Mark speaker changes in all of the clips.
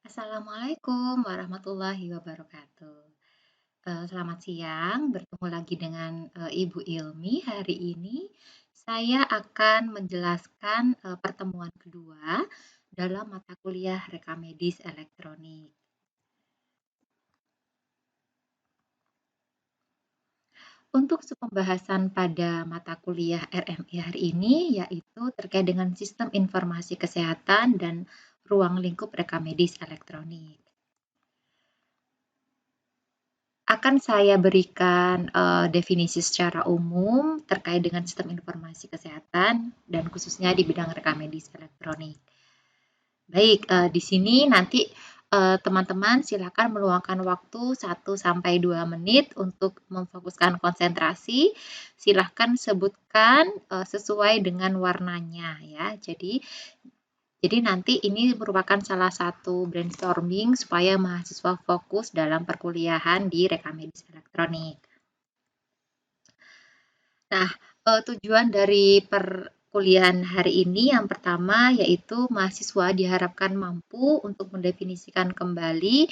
Speaker 1: Assalamualaikum warahmatullahi wabarakatuh. Selamat siang, bertemu lagi dengan, Ibu Ilmi. Hari ini saya akan menjelaskan, pertemuan kedua dalam mata kuliah Reka Medis Elektronik. Untuk pembahasan pada mata kuliah RMI hari ini, yaitu terkait dengan sistem informasi kesehatan dan ruang lingkup Reka Medis Elektronik. Akan saya berikan definisi secara umum terkait dengan sistem informasi kesehatan dan khususnya di bidang rekamedis elektronik. Baik, di sini nanti teman-teman silakan meluangkan waktu 1 sampai 2 menit untuk memfokuskan konsentrasi. Silahkan sebutkan sesuai dengan warnanya ya. Jadi nanti ini merupakan salah satu brainstorming supaya mahasiswa fokus dalam perkuliahan di Reka Medis Elektronik. Nah, tujuan dari perkuliahan hari ini yang pertama yaitu mahasiswa diharapkan mampu untuk mendefinisikan kembali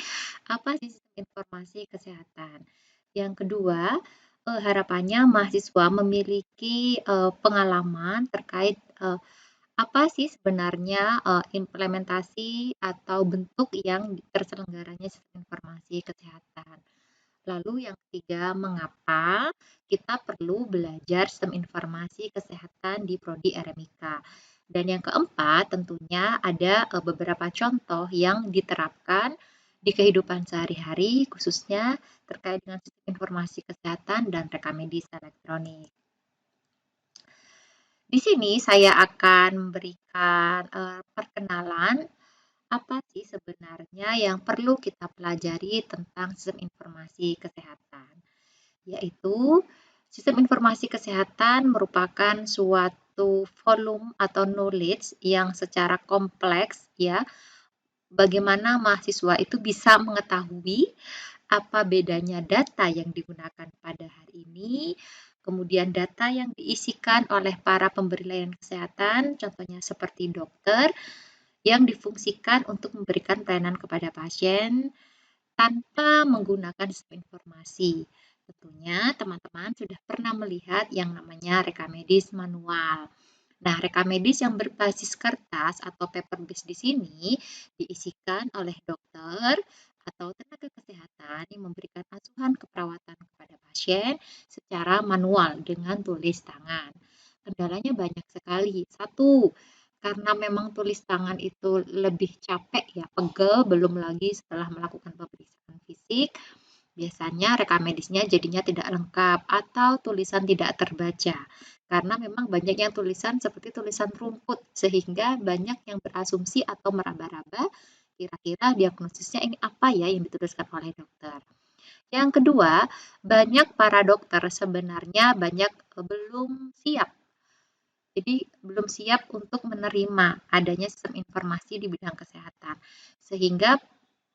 Speaker 1: apa sih sistem informasi kesehatan. Yang kedua, harapannya mahasiswa memiliki pengalaman terkait apa sih sebenarnya implementasi atau bentuk yang terselenggaranya sistem informasi kesehatan. Lalu yang ketiga, mengapa kita perlu belajar sistem informasi kesehatan di prodi RMIK. Dan yang keempat, tentunya ada beberapa contoh yang diterapkan di kehidupan sehari-hari, khususnya terkait dengan sistem informasi kesehatan dan rekamedis elektronik. Di sini saya akan memberikan perkenalan apa sih sebenarnya yang perlu kita pelajari tentang sistem informasi kesehatan. Yaitu sistem informasi kesehatan merupakan suatu volume atau knowledge yang secara kompleks ya, bagaimana mahasiswa itu bisa mengetahui apa bedanya data yang digunakan pada hari ini, kemudian data yang diisikan oleh para pemberi layanan kesehatan, contohnya seperti dokter, yang difungsikan untuk memberikan pelayanan kepada pasien tanpa menggunakan sistem informasi. Tentunya teman-teman sudah pernah melihat yang namanya rekamedis manual. Nah, rekamedis yang berbasis kertas atau paper base di sini diisikan oleh dokter atau tenaga kesehatan yang memberikan asuhan keperawatan kepada pasien secara manual dengan tulis tangan. Kendalanya banyak sekali. Satu, karena memang tulis tangan itu lebih capek ya, pegel, belum lagi setelah melakukan pemeriksaan fisik, biasanya rekam medisnya jadinya tidak lengkap atau tulisan tidak terbaca. Karena memang banyak yang tulisan seperti tulisan rumput, sehingga banyak yang berasumsi atau meraba-raba kira-kira diagnosisnya ini apa ya yang dituliskan oleh dokter. Yang kedua, banyak para dokter sebenarnya belum siap. Jadi belum siap untuk menerima adanya sistem informasi di bidang kesehatan. Sehingga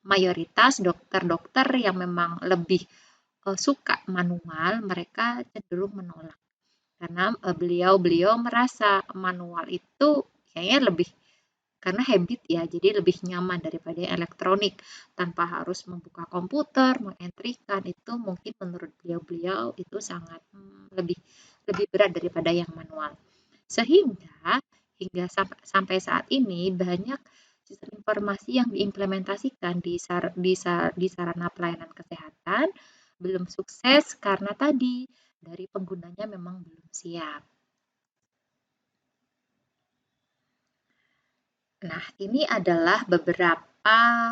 Speaker 1: mayoritas dokter-dokter yang memang lebih suka manual, mereka cenderung menolak. Karena beliau-beliau merasa manual itu kayaknya lebih karena habit ya, jadi lebih nyaman daripada yang elektronik. Tanpa harus membuka komputer, mengentrikan, itu mungkin menurut beliau-beliau itu sangat lebih lebih berat daripada yang manual. Sehingga hingga sampai saat ini banyak sistem informasi yang diimplementasikan di sarana pelayanan kesehatan belum sukses karena tadi dari penggunanya memang belum siap. Nah, ini adalah beberapa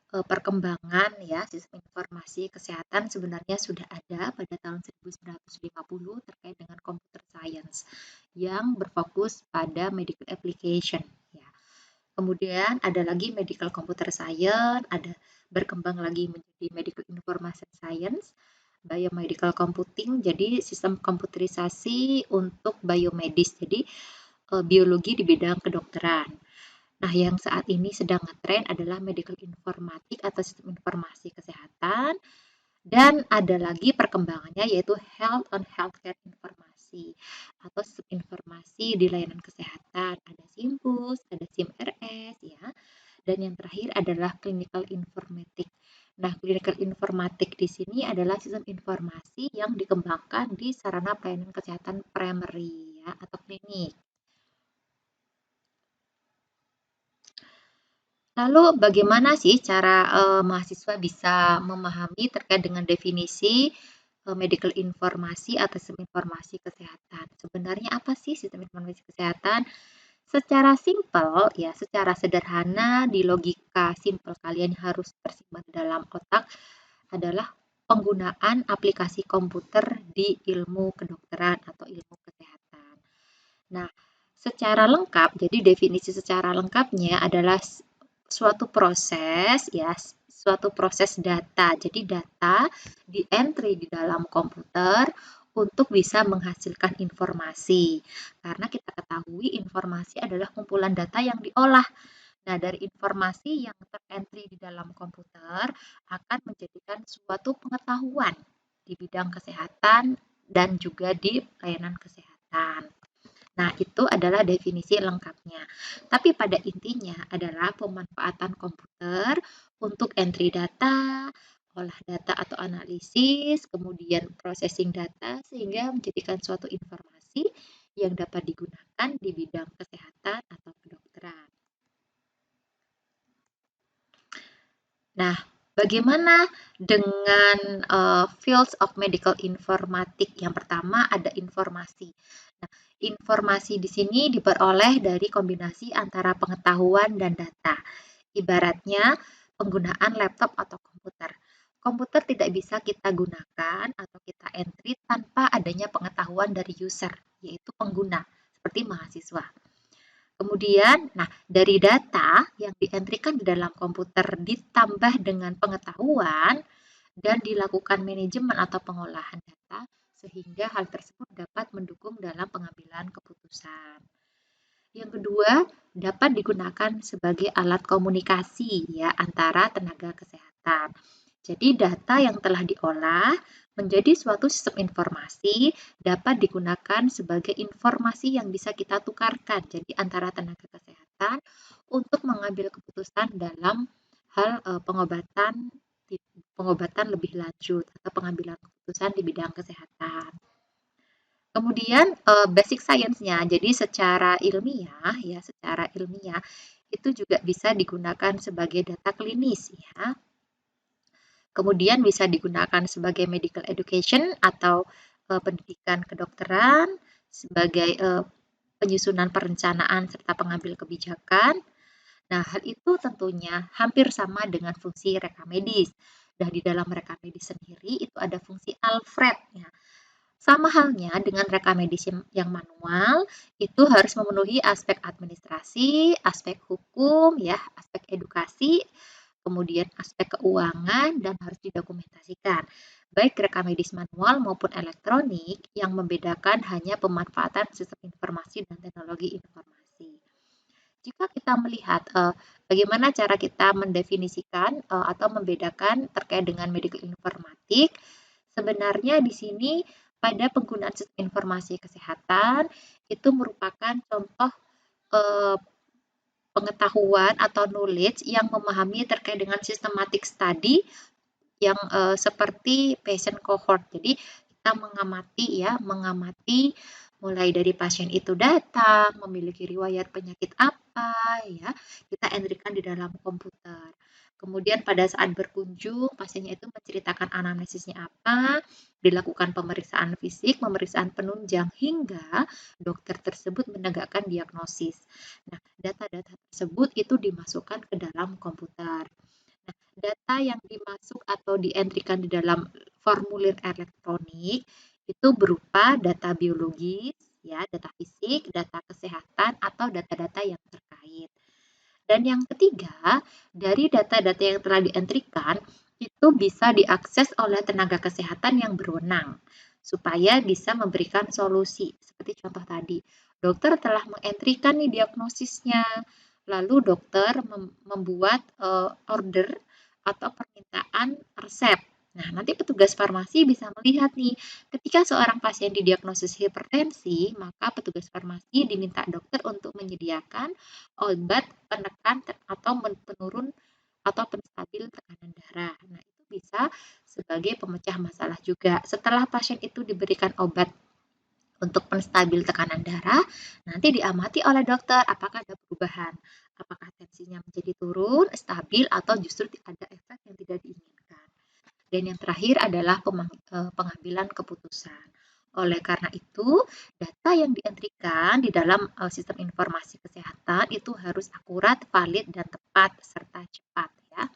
Speaker 1: perkembangan ya sistem informasi kesehatan sebenarnya sudah ada pada tahun 1950 terkait dengan computer science yang berfokus pada medical application ya. Kemudian ada lagi medical computer science, ada berkembang lagi menjadi medical information science, biomedical computing, jadi sistem komputerisasi untuk biomedis, jadi biologi di bidang kedokteran. Nah, yang saat ini sedang ngetren adalah medical informatik atau sistem informasi kesehatan. Dan ada lagi perkembangannya yaitu health on healthcare informasi atau sistem informasi di layanan kesehatan. Ada SIMPUS, ada SIMRS ya. Dan yang terakhir adalah clinical informatics. Nah, clinical informatics di sini adalah sistem informasi yang dikembangkan di sarana pelayanan kesehatan primary ya atau klinik. Lalu bagaimana sih cara mahasiswa bisa memahami terkait dengan definisi medical informasi atau sistem informasi kesehatan? Sebenarnya apa sih sistem informasi kesehatan? Secara simpel ya, secara sederhana di logika simpel kalian harus tersimpan dalam otak adalah penggunaan aplikasi komputer di ilmu kedokteran atau ilmu kesehatan. Nah, secara lengkap, jadi definisi secara lengkapnya adalah suatu proses data. Jadi data di entry di dalam komputer untuk bisa menghasilkan informasi. Karena kita ketahui informasi adalah kumpulan data yang diolah. Nah, dari informasi yang terentry di dalam komputer akan menjadikan suatu pengetahuan di bidang kesehatan dan juga di pelayanan kesehatan. Nah, itu adalah definisi lengkapnya. Tapi pada intinya adalah pemanfaatan komputer untuk entry data, olah data atau analisis, kemudian processing data sehingga menjadikan suatu informasi yang dapat digunakan di bidang kesehatan atau kedokteran. Nah, bagaimana dengan fields of medical informatics? Yang pertama ada informasi. Nah, informasi di sini diperoleh dari kombinasi antara pengetahuan dan data. Ibaratnya penggunaan laptop atau komputer. Komputer tidak bisa kita gunakan atau kita entry tanpa adanya pengetahuan dari user, yaitu pengguna, seperti mahasiswa. Kemudian, nah dari data yang dientrikan di dalam komputer ditambah dengan pengetahuan dan dilakukan manajemen atau pengolahan data sehingga hal tersebut dapat mendukung dalam pengambilan keputusan. Yang kedua, dapat digunakan sebagai alat komunikasi ya antara tenaga kesehatan. Jadi data yang telah diolah menjadi suatu sistem informasi dapat digunakan sebagai informasi yang bisa kita tukarkan. Jadi antara tenaga kesehatan untuk mengambil keputusan dalam hal pengobatan lebih lanjut atau pengambilan keputusan di bidang kesehatan. Kemudian basic science-nya, jadi secara ilmiah itu juga bisa digunakan sebagai data klinis ya. Kemudian bisa digunakan sebagai medical education atau pendidikan kedokteran, sebagai penyusunan perencanaan serta pengambil kebijakan. Nah, hal itu tentunya hampir sama dengan fungsi rekam medis. Nah, di dalam rekam medis sendiri itu ada fungsi Alfred ya. Sama halnya dengan rekam medis yang manual, itu harus memenuhi aspek administrasi, aspek hukum, ya, aspek edukasi, kemudian aspek keuangan, dan harus didokumentasikan. Baik rekam medis manual maupun elektronik yang membedakan hanya pemanfaatan sistem informasi dan teknologi informasi. Jika kita melihat bagaimana cara kita mendefinisikan atau membedakan terkait dengan medical informatik, sebenarnya di sini pada penggunaan sistem informasi kesehatan itu merupakan contoh pengetahuan atau knowledge yang memahami terkait dengan systematic study yang seperti patient cohort. Jadi kita mengamati mulai dari pasien itu datang, memiliki riwayat penyakit apa, ya, kita entrykan di dalam komputer. Kemudian pada saat berkunjung, pasiennya itu menceritakan anamnesisnya apa, dilakukan pemeriksaan fisik, pemeriksaan penunjang, hingga dokter tersebut menegakkan diagnosis. Nah, data-data tersebut itu dimasukkan ke dalam komputer. Nah, data yang dimasuk atau dientrykan di dalam formulir elektronik itu berupa data biologis, ya, data fisik, data kesehatan, atau data-data yang terkait. Dan yang ketiga, dari data-data yang telah dientrikan, itu bisa diakses oleh tenaga kesehatan yang berwenang, supaya bisa memberikan solusi. Seperti contoh tadi, dokter telah mengentrikan nih diagnosisnya, lalu dokter membuat order atau permintaan resep. Nah, nanti petugas farmasi bisa melihat nih, ketika Jika seorang pasien didiagnosis hipertensi, maka petugas farmasi diminta dokter untuk menyediakan obat penekan atau penurun atau penstabil tekanan darah. Nah, itu bisa sebagai pemecah masalah juga. Setelah pasien itu diberikan obat untuk penstabil tekanan darah, nanti diamati oleh dokter apakah ada perubahan. Apakah tensinya menjadi turun, stabil, atau justru ada efek yang tidak diinginkan. Dan yang terakhir adalah pengambilan keputusan. Oleh karena itu, data yang dientrikan di dalam sistem informasi kesehatan itu harus akurat, valid, dan tepat, serta cepat. Ya.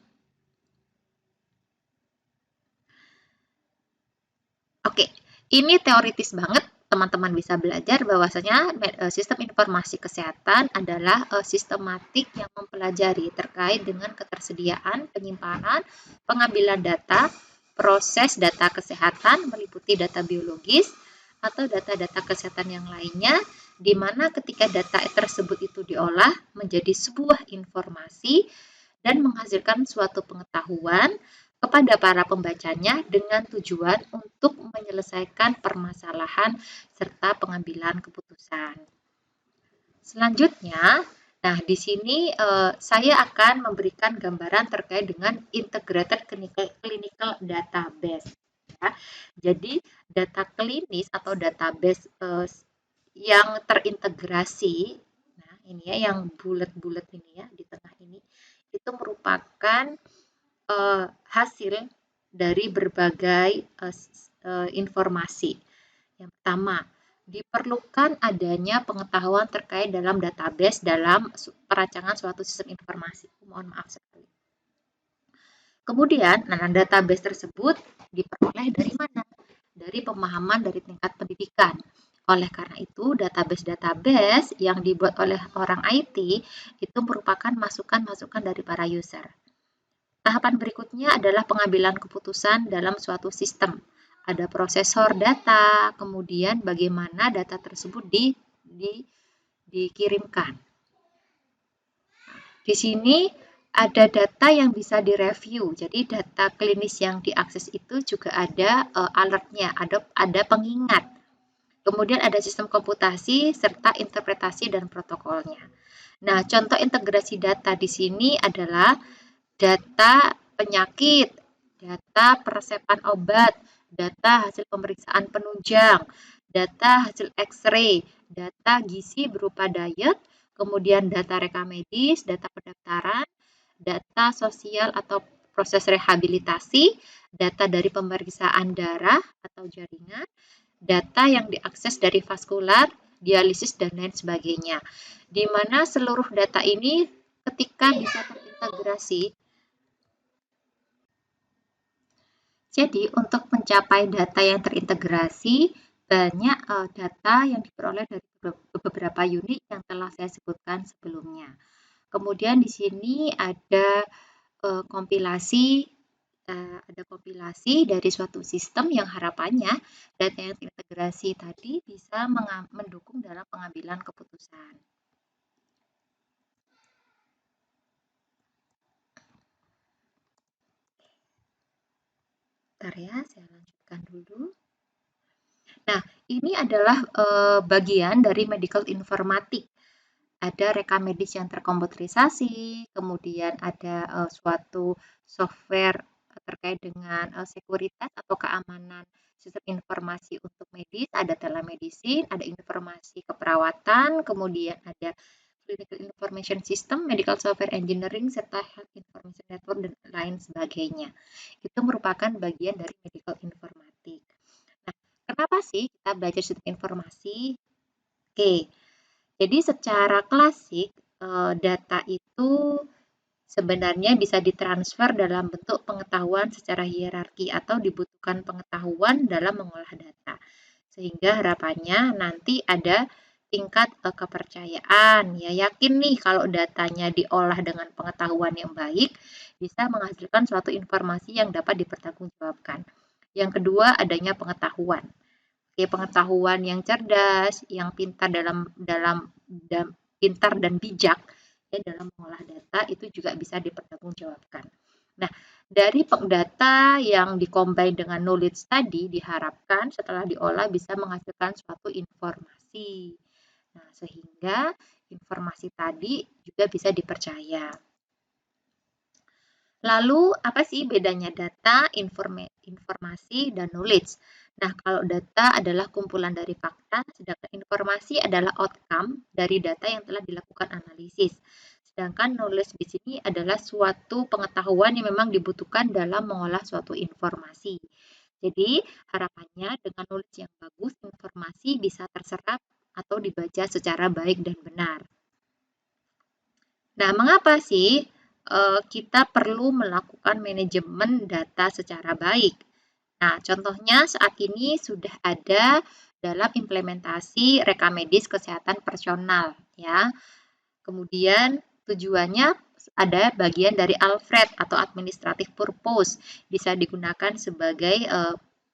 Speaker 1: Oke, ini teoritis banget. Teman-teman bisa belajar bahwasanya sistem informasi kesehatan adalah sistematik yang mempelajari terkait dengan ketersediaan, penyimpanan, pengambilan data, proses data kesehatan meliputi data biologis atau data-data kesehatan yang lainnya, di mana ketika data tersebut itu diolah menjadi sebuah informasi dan menghasilkan suatu pengetahuan kepada para pembacanya dengan tujuan untuk menyelesaikan permasalahan serta pengambilan keputusan. Selanjutnya, nah di sini saya akan memberikan gambaran terkait dengan integrated clinical database. Ya. Jadi data klinis atau database yang terintegrasi, nah ini ya yang bulat-bulat ini ya di tengah ini, itu merupakan hasil dari berbagai informasi. Yang pertama, diperlukan adanya pengetahuan terkait dalam database dalam perancangan suatu sistem informasi. Mohon maaf sekali. Kemudian, database tersebut diperoleh dari mana? Dari pemahaman dari tingkat pendidikan. Oleh karena itu, database-database yang dibuat oleh orang IT itu merupakan masukan-masukan dari para user. Tahapan berikutnya adalah pengambilan keputusan dalam suatu sistem. Ada prosesor data, kemudian bagaimana data tersebut dikirimkan. Di sini ada data yang bisa direview. Jadi data klinis yang diakses itu juga ada alertnya, ada pengingat. Kemudian ada sistem komputasi serta interpretasi dan protokolnya. Nah, contoh integrasi data di sini adalah data penyakit, data peresepan obat, data hasil pemeriksaan penunjang, data hasil X-ray, data gizi berupa diet, kemudian data rekam medis, data pendaftaran, data sosial atau proses rehabilitasi, data dari pemeriksaan darah atau jaringan, data yang diakses dari vaskular, dialisis, dan lain sebagainya. Di mana seluruh data ini ketika bisa terintegrasi. Jadi, untuk mencapai data yang terintegrasi, banyak data yang diperoleh dari beberapa unit yang telah saya sebutkan sebelumnya. Kemudian di sini ada kompilasi dari suatu sistem yang harapannya data yang terintegrasi tadi bisa mendukung dalam pengambilan keputusan. Bentar ya, saya lanjutkan dulu. Nah, ini adalah bagian dari medical informatik. Ada rekam medis yang terkomputerisasi, kemudian ada suatu software terkait dengan sekuritas atau keamanan sistem informasi untuk medis, ada telemedicine, ada informasi keperawatan, kemudian ada clinical information system, medical software engineering, serta health information network, dan lain sebagainya. Itu merupakan bagian dari medical informatik. Nah, kenapa sih kita belajar sistem informasi? Oke, jadi secara klasik, data itu sebenarnya bisa ditransfer dalam bentuk pengetahuan secara hierarki atau dibutuhkan pengetahuan dalam mengolah data. Sehingga harapannya nanti ada tingkat kepercayaan. Ya, yakin nih kalau datanya diolah dengan pengetahuan yang baik, bisa menghasilkan suatu informasi yang dapat dipertanggungjawabkan. Yang kedua, adanya pengetahuan. Pengetahuan yang cerdas, yang pintar pintar dan bijak ya dalam mengolah data itu juga bisa dipertanggungjawabkan. Nah, dari data yang dikombin dengan knowledge tadi diharapkan setelah diolah bisa menghasilkan suatu informasi. Nah, sehingga informasi tadi juga bisa dipercaya. Lalu, apa sih bedanya data, informasi, dan knowledge? Nah, kalau data adalah kumpulan dari fakta, sedangkan informasi adalah outcome dari data yang telah dilakukan analisis. Sedangkan knowledge di sini adalah suatu pengetahuan yang memang dibutuhkan dalam mengolah suatu informasi. Jadi, harapannya dengan knowledge yang bagus, informasi bisa terserap atau dibaca secara baik dan benar. Nah, mengapa sih kita perlu melakukan manajemen data secara baik? Nah, contohnya saat ini sudah ada dalam implementasi rekam medis kesehatan personal, ya. Kemudian tujuannya ada bagian dari Alfred atau administrative purpose, bisa digunakan sebagai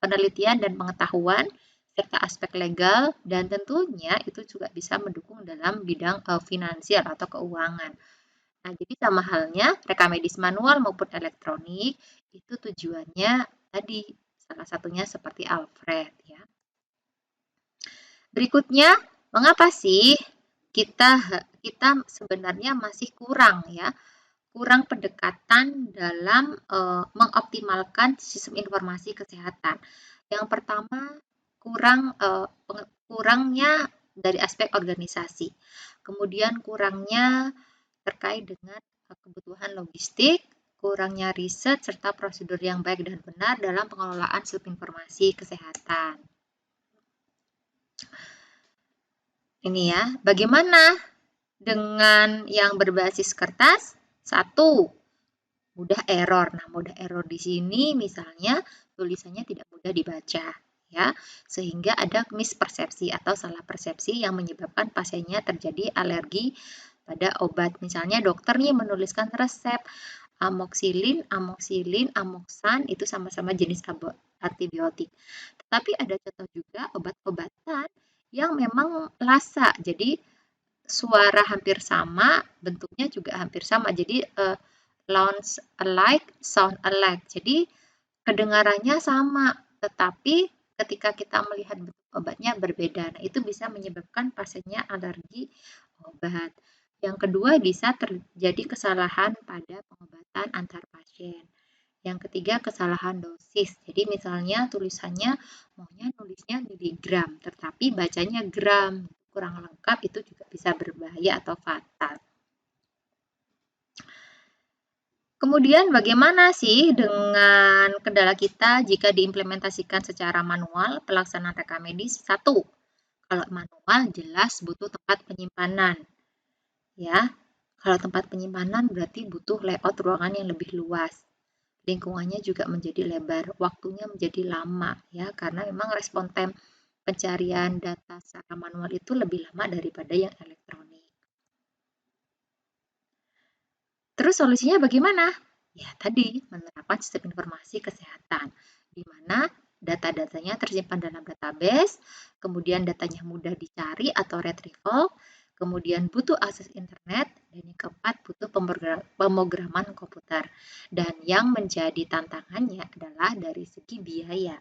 Speaker 1: penelitian dan pengetahuan serta aspek legal dan tentunya itu juga bisa mendukung dalam bidang finansial atau keuangan. Nah, jadi sama halnya rekam medis manual maupun elektronik itu tujuannya tadi salah satunya seperti Alfred ya. Berikutnya, mengapa sih kita sebenarnya masih kurang ya, kurang pendekatan dalam mengoptimalkan sistem informasi kesehatan. Yang pertama, kurangnya dari aspek organisasi. Kemudian kurangnya terkait dengan kebutuhan logistik, kurangnya riset, serta prosedur yang baik dan benar dalam pengelolaan sistem informasi kesehatan. Ini ya, bagaimana dengan yang berbasis kertas? Satu, mudah error. Nah, mudah error di sini misalnya tulisannya tidak mudah dibaca, ya, sehingga ada mispersepsi atau salah persepsi yang menyebabkan pasiennya terjadi alergi pada obat. Misalnya dokter nih menuliskan resep amoxilin, amoksan itu sama-sama jenis antibiotik. Tetapi ada contoh juga obat-obatan yang memang lasa. Jadi suara hampir sama, bentuknya juga hampir sama. Jadi sounds alike, sound alike. Jadi kedengarannya sama, tetapi ketika kita melihat bentuk obatnya berbeda. Nah, itu bisa menyebabkan pasiennya alergi obat. Yang kedua bisa terjadi kesalahan pada pengobatan antar pasien. Yang ketiga kesalahan dosis. Jadi misalnya tulisannya maunya nulisnya miligram, tetapi bacanya gram. Kurang lengkap itu juga bisa berbahaya atau fatal. Kemudian bagaimana sih dengan kendala kita jika diimplementasikan secara manual pelaksanaan rekam medis? Satu, kalau manual jelas butuh tempat penyimpanan. Ya, kalau tempat penyimpanan berarti butuh layout ruangan yang lebih luas. Lingkungannya juga menjadi lebar, waktunya menjadi lama ya, karena memang respon time pencarian data secara manual itu lebih lama daripada yang elektronik. Terus solusinya bagaimana? Ya tadi, menerapkan sistem informasi kesehatan, di mana data-datanya tersimpan dalam database, kemudian datanya mudah dicari atau retrieval, kemudian butuh akses internet, dan yang keempat butuh pemrograman komputer. Dan yang menjadi tantangannya adalah dari segi biaya.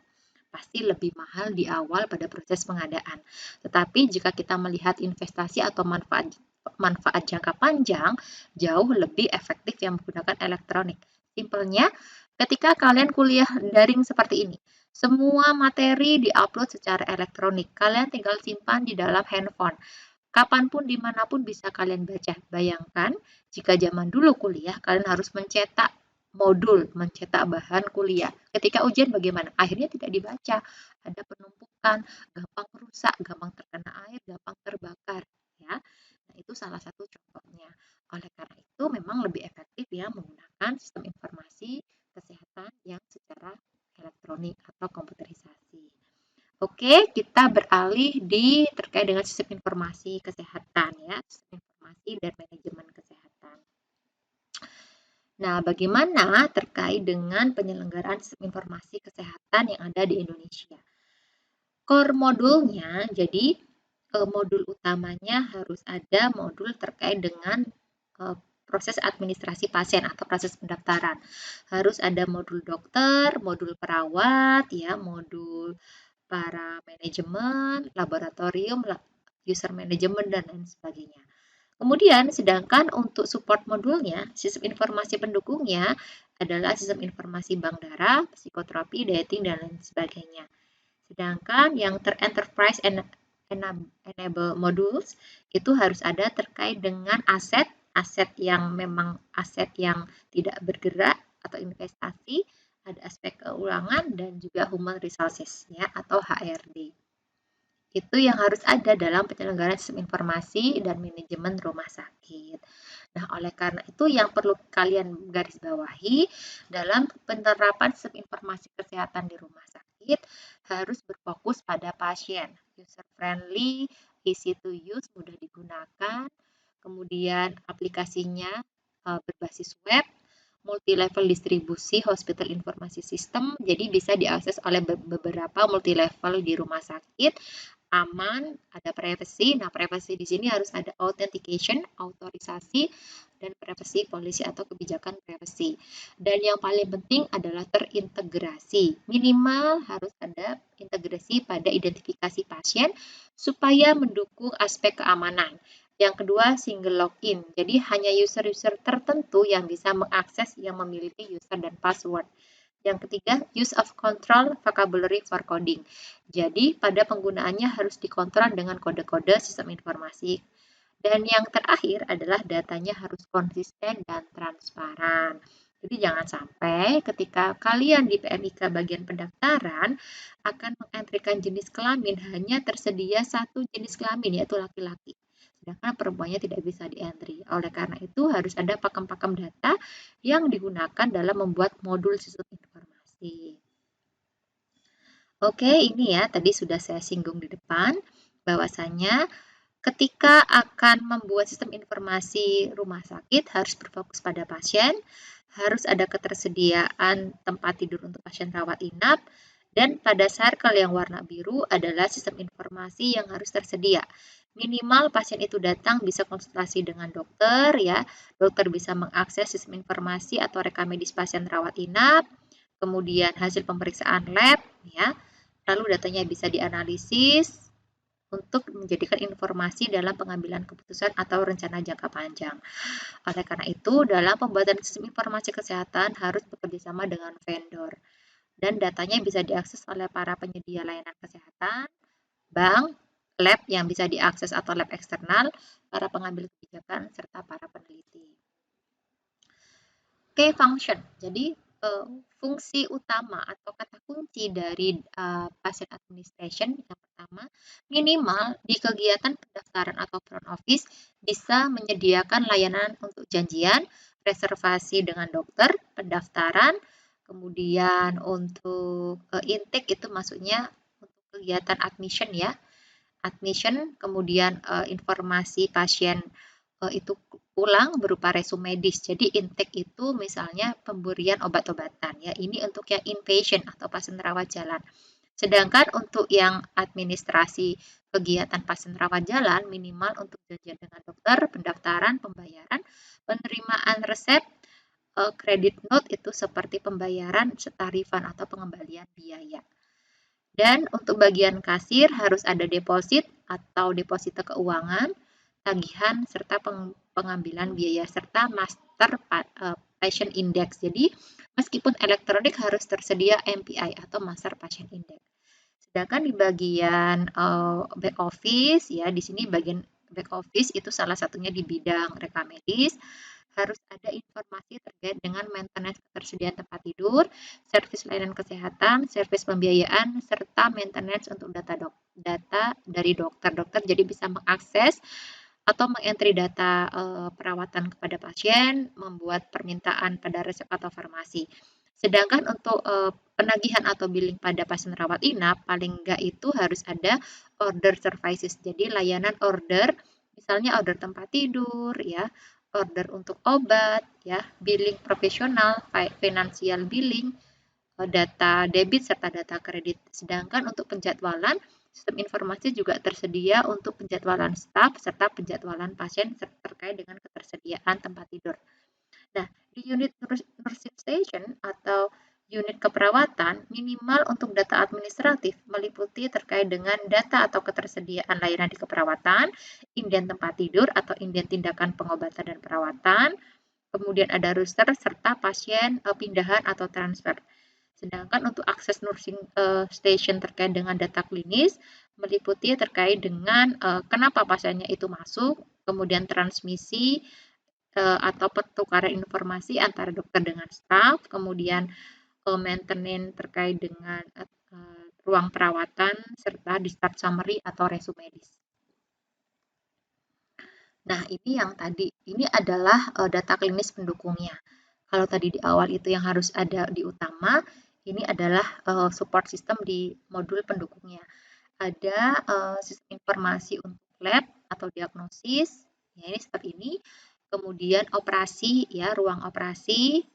Speaker 1: Pasti lebih mahal di awal pada proses pengadaan. Tetapi jika kita melihat investasi atau manfaat jangka panjang, jauh lebih efektif yang menggunakan elektronik. Simpelnya, ketika kalian kuliah daring seperti ini, semua materi diupload secara elektronik. Kalian tinggal simpan di dalam handphone. Kapanpun, dimanapun bisa kalian baca. Bayangkan, jika zaman dulu kuliah, kalian harus mencetak modul, mencetak bahan kuliah. Ketika ujian bagaimana? Akhirnya tidak dibaca. Ada penumpukan, gampang rusak, gampang terkena air, gampang terbakar. Ya, nah itu salah satu contohnya. Oleh karena itu, memang lebih efektif ya menggunakan sistem informasi kesehatan yang secara elektronik atau komputerisasi. Oke, kita beralih di terkait dengan sistem informasi kesehatan ya, sistem informasi dan manajemen kesehatan. Nah, bagaimana terkait dengan penyelenggaraan sistem informasi kesehatan yang ada di Indonesia? Core modulnya, jadi modul utamanya harus ada modul terkait dengan proses administrasi pasien atau proses pendaftaran. Harus ada modul dokter, modul perawat, ya, modul para manajemen, laboratorium, user management, dan lain sebagainya. Kemudian, sedangkan untuk support modulnya, sistem informasi pendukungnya adalah sistem informasi bank darah, psikoterapi, dieting, dan lain sebagainya. Sedangkan yang enterprise enable modules itu harus ada terkait dengan aset yang memang aset yang tidak bergerak atau investasi, ada aspek keuangan dan juga human resources ya atau HRD. Itu yang harus ada dalam penyelenggaraan sistem informasi dan manajemen rumah sakit. Nah, oleh karena itu yang perlu kalian garis bawahi dalam penerapan sistem informasi kesehatan di rumah sakit harus berfokus pada pasien, user friendly, easy to use, mudah digunakan, kemudian aplikasinya berbasis web, multi-level distribusi hospital informasi system, jadi bisa diakses oleh beberapa multi-level di rumah sakit, aman, ada privacy. Nah, privacy di sini harus ada authentication, autorisasi, dan privacy policy atau kebijakan privacy. Dan yang paling penting adalah terintegrasi. Minimal harus ada integrasi pada identifikasi pasien supaya mendukung aspek keamanan. Yang kedua, single login. Jadi hanya user-user tertentu yang bisa mengakses yang memiliki user dan password. Yang ketiga, use of control vocabulary for coding. Jadi, pada penggunaannya harus dikontrol dengan kode-kode sistem informasi. Dan yang terakhir adalah datanya harus konsisten dan transparan. Jadi, jangan sampai ketika kalian di PMIK bagian pendaftaran akan mengentrikan jenis kelamin hanya tersedia satu jenis kelamin, yaitu laki-laki. Sedangkan perempuannya tidak bisa di-entry. Oleh karena itu, harus ada pakem-pakem data yang digunakan dalam membuat modul sistem informasi. Oke, ini ya, tadi sudah saya singgung di depan, bahwasanya ketika akan membuat sistem informasi rumah sakit harus berfokus pada pasien, harus ada ketersediaan tempat tidur untuk pasien rawat inap, dan pada circle yang warna biru adalah sistem informasi yang harus tersedia. Minimal pasien itu datang bisa konsultasi dengan dokter ya. Dokter bisa mengakses sistem informasi atau rekam medis pasien rawat inap, kemudian hasil pemeriksaan lab ya. Lalu datanya bisa dianalisis untuk menjadikan informasi dalam pengambilan keputusan atau rencana jangka panjang. Oleh karena itu, dalam pembuatan sistem informasi kesehatan harus bekerjasama dengan vendor. Dan datanya bisa diakses oleh para penyedia layanan kesehatan, bank, lab yang bisa diakses atau lab eksternal, para pengambil kebijakan, serta para peneliti. Oke, function. Jadi, fungsi utama atau kata kunci dari pasien administration yang pertama, minimal di kegiatan pendaftaran atau front office bisa menyediakan layanan untuk janjian, reservasi dengan dokter, pendaftaran, kemudian untuk intake itu maksudnya untuk kegiatan admission ya, admission, kemudian informasi pasien itu pulang berupa resume medis. Jadi intake itu misalnya pemberian obat-obatan ya. Ini untuk yang inpatient atau pasien rawat jalan. Sedangkan untuk yang administrasi kegiatan pasien rawat jalan minimal untuk janjian dengan dokter, pendaftaran, pembayaran, penerimaan resep, kredit note itu seperti pembayaran setarifan atau pengembalian biaya. Dan untuk bagian kasir harus ada deposit atau deposito keuangan, tagihan, serta pengambilan biaya, serta master patient index. Jadi, meskipun elektronik harus tersedia MPI atau master patient index. Sedangkan di bagian back office, ya di sini bagian back office itu salah satunya di bidang rekam medis, harus ada informasi terkait dengan maintenance ketersediaan tempat tidur, servis layanan kesehatan, servis pembiayaan, serta maintenance untuk data dari dokter-dokter. Jadi bisa mengakses atau mengentry data perawatan kepada pasien, membuat permintaan pada resep atau farmasi. Sedangkan untuk penagihan atau billing pada pasien rawat inap, paling enggak itu harus ada order services. Jadi layanan order, misalnya order tempat tidur, ya, order untuk obat, ya, billing profesional, financial billing, data debit serta data kredit. Sedangkan untuk penjadwalan Sistem informasi juga tersedia untuk penjadwalan staf serta penjadwalan pasien terkait dengan ketersediaan tempat tidur. Nah, di unit nursing station atau unit keperawatan, minimal untuk data administratif meliputi terkait dengan data atau ketersediaan layanan di keperawatan, inden tempat tidur atau inden tindakan pengobatan dan perawatan, kemudian ada roster serta pasien pindahan atau transfer. Sedangkan untuk akses nursing station terkait dengan data klinis meliputi terkait dengan kenapa pasiennya itu masuk, kemudian transmisi atau pertukaran informasi antara dokter dengan staf, kemudian maintenance terkait dengan ruang perawatan serta discharge summary atau resume medis. Nah, ini adalah data klinis pendukungnya. Kalau tadi di awal itu yang harus ada di utama, ini adalah support system di modul pendukungnya. Ada sistem informasi untuk lab atau diagnosis, ya ini seperti ini. Kemudian operasi, ya ruang operasi.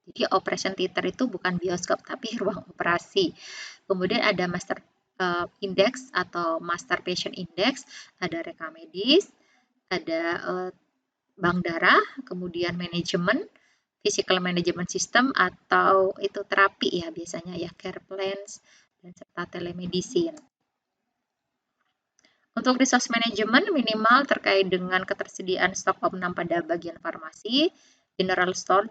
Speaker 1: Jadi operation theater itu bukan bioskop tapi ruang operasi. Kemudian ada master index atau master patient index, ada rekam medis, ada bank darah, kemudian manajemen, physical management system atau itu terapi ya biasanya ya care plans dan serta telemedicine. Untuk resource management minimal terkait dengan ketersediaan stok opnam pada bagian farmasi, general store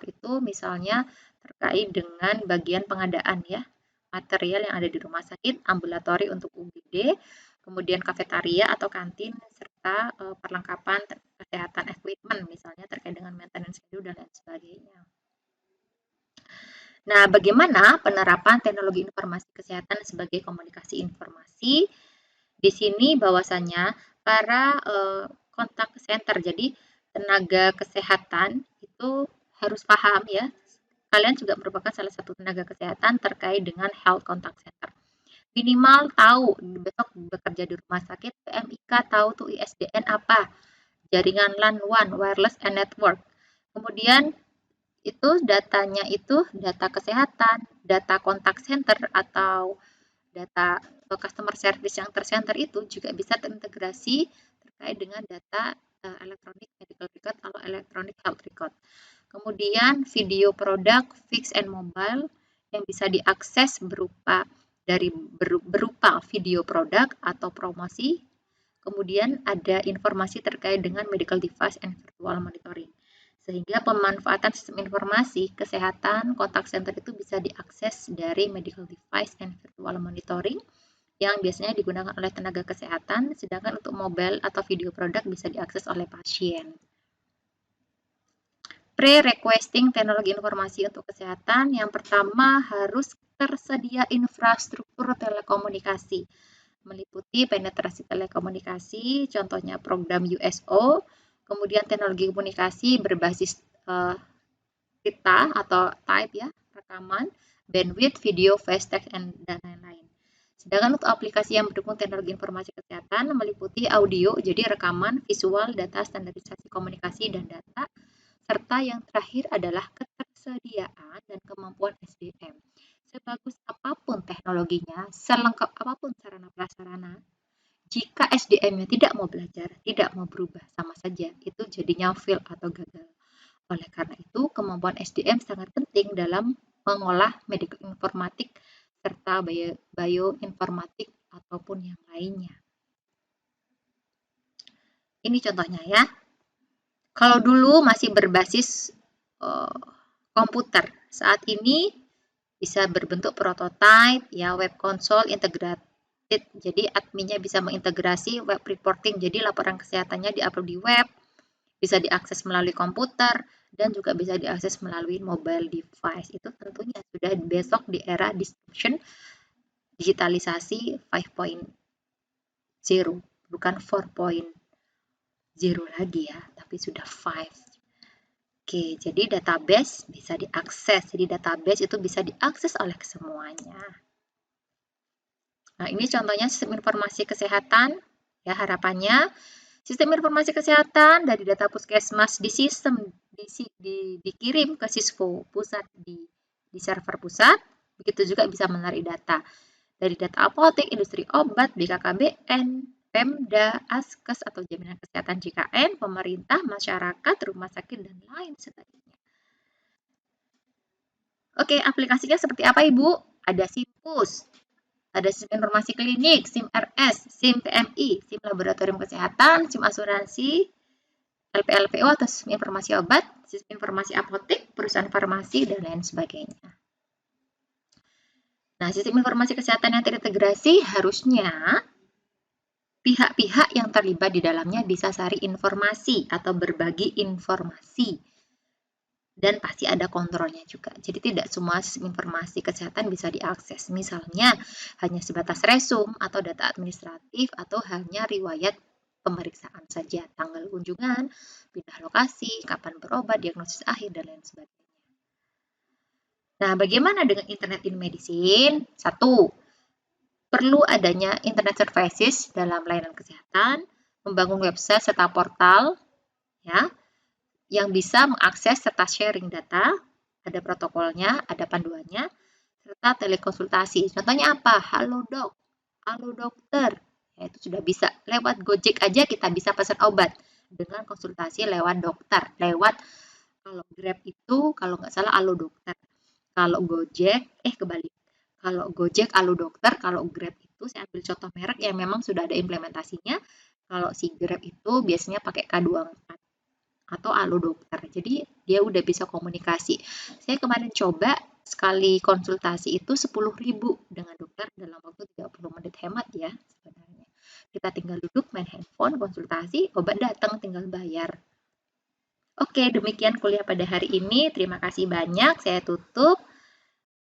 Speaker 1: itu misalnya terkait dengan bagian pengadaan ya, material yang ada di rumah sakit, ambulatori untuk UGD, kemudian kafetaria atau kantin serta perlengkapan kesehatan equipment misalnya terkait dengan maintenance schedule dan lain sebagainya. Nah, bagaimana penerapan teknologi informasi kesehatan sebagai komunikasi informasi? Di sini bahwasanya para kontak center, jadi tenaga kesehatan itu harus paham ya. Kalian juga merupakan salah satu tenaga kesehatan terkait dengan health contact center. Minimal tahu besok bekerja di rumah sakit, PMIK tahu tuh ISDN apa, jaringan LAN WAN, wireless and network. Kemudian itu datanya itu data kesehatan, data kontak center atau data customer service yang tercenter itu juga bisa terintegrasi terkait dengan data electronic medical record atau electronic health record. Kemudian video produk fixed and mobile yang bisa diakses berupa video produk atau promosi. Kemudian ada informasi terkait dengan medical device and virtual monitoring. Sehingga pemanfaatan sistem informasi kesehatan kontak center itu bisa diakses dari medical device and virtual monitoring yang biasanya digunakan oleh tenaga kesehatan, sedangkan untuk mobile atau video produk bisa diakses oleh pasien. Pre-requesting teknologi informasi untuk kesehatan, yang pertama harus tersedia infrastruktur telekomunikasi, meliputi penetrasi telekomunikasi, contohnya program USO, kemudian teknologi komunikasi berbasis kita atau type ya, rekaman, bandwidth, video, voice, text, dan lain-lain. Sedangkan untuk aplikasi yang mendukung teknologi informasi kesehatan meliputi audio, jadi rekaman, visual, data, standarisasi komunikasi, dan data, serta yang terakhir adalah ketersediaan dan kemampuan SDM. Sebagus apapun teknologinya, selengkap apapun sarana prasarana, jika SDM-nya tidak mau belajar, tidak mau berubah, sama saja itu jadinya fail atau gagal. Oleh karena itu, kemampuan SDM sangat penting dalam mengolah medical informatik serta bioinformatik ataupun yang lainnya. Ini contohnya ya. Kalau dulu masih berbasis komputer, saat ini bisa berbentuk prototype, ya web console integrated. Jadi adminnya bisa mengintegrasi web reporting, jadi laporan kesehatannya diupload di web, bisa diakses melalui komputer, dan juga bisa diakses melalui mobile device. Itu tentunya sudah besok di era distribution digitalisasi 5.0, bukan 4.0 lagi ya, tapi sudah 5. Oke, jadi database bisa diakses. Jadi database itu bisa diakses oleh semuanya. Nah, ini contohnya sistem informasi kesehatan. Ya, harapannya sistem informasi kesehatan dari data puskesmas di sistem dikirim ke Sispo pusat di server pusat. Begitu juga bisa menarik data dari data apotek, industri obat, BKKBN, Pemda, Askes atau Jaminan Kesehatan JKN, pemerintah, masyarakat, rumah sakit, dan lain sebagainya. Oke, aplikasinya seperti apa Ibu? Ada SIMPUS, ada SIM informasi klinik, SIM RS, SIM PMI, SIM laboratorium kesehatan, SIM asuransi, LPLPO atau SIM informasi obat, SIM informasi apotek, perusahaan farmasi, dan lain sebagainya. Nah, sistem informasi kesehatan yang terintegrasi harusnya pihak-pihak yang terlibat di dalamnya bisa saling informasi atau berbagi informasi. Dan pasti ada kontrolnya juga. Jadi tidak semua sistem informasi kesehatan bisa diakses. Misalnya hanya sebatas resum atau data administratif atau hanya riwayat pemeriksaan saja, tanggal kunjungan, pindah lokasi, kapan berobat, diagnosis akhir, dan lain sebagainya. Nah, bagaimana dengan internet in medicine? Satu, perlu adanya internet services dalam layanan kesehatan, membangun website serta portal, ya, yang bisa mengakses serta sharing data, ada protokolnya, ada panduannya, serta telekonsultasi. Contohnya apa? Halo dok, halo dokter, ya, itu sudah bisa. Lewat Gojek aja kita bisa pesan obat dengan konsultasi lewat dokter, lewat kalau Grab itu kalau nggak salah halo dokter. Kalau Gojek, kebalik. Kalau Gojek halo dokter, kalau Grab itu saya ambil contoh merek yang memang sudah ada implementasinya. Kalau si Grab itu biasanya pakai K24 atau halo dokter. Jadi dia udah bisa komunikasi. Saya kemarin coba sekali konsultasi itu 10.000 dengan dokter dalam waktu 30 menit, hemat ya sebenarnya. Kita tinggal duduk main handphone, konsultasi, obat datang tinggal bayar. Oke, demikian kuliah pada hari ini. Terima kasih banyak. Saya tutup.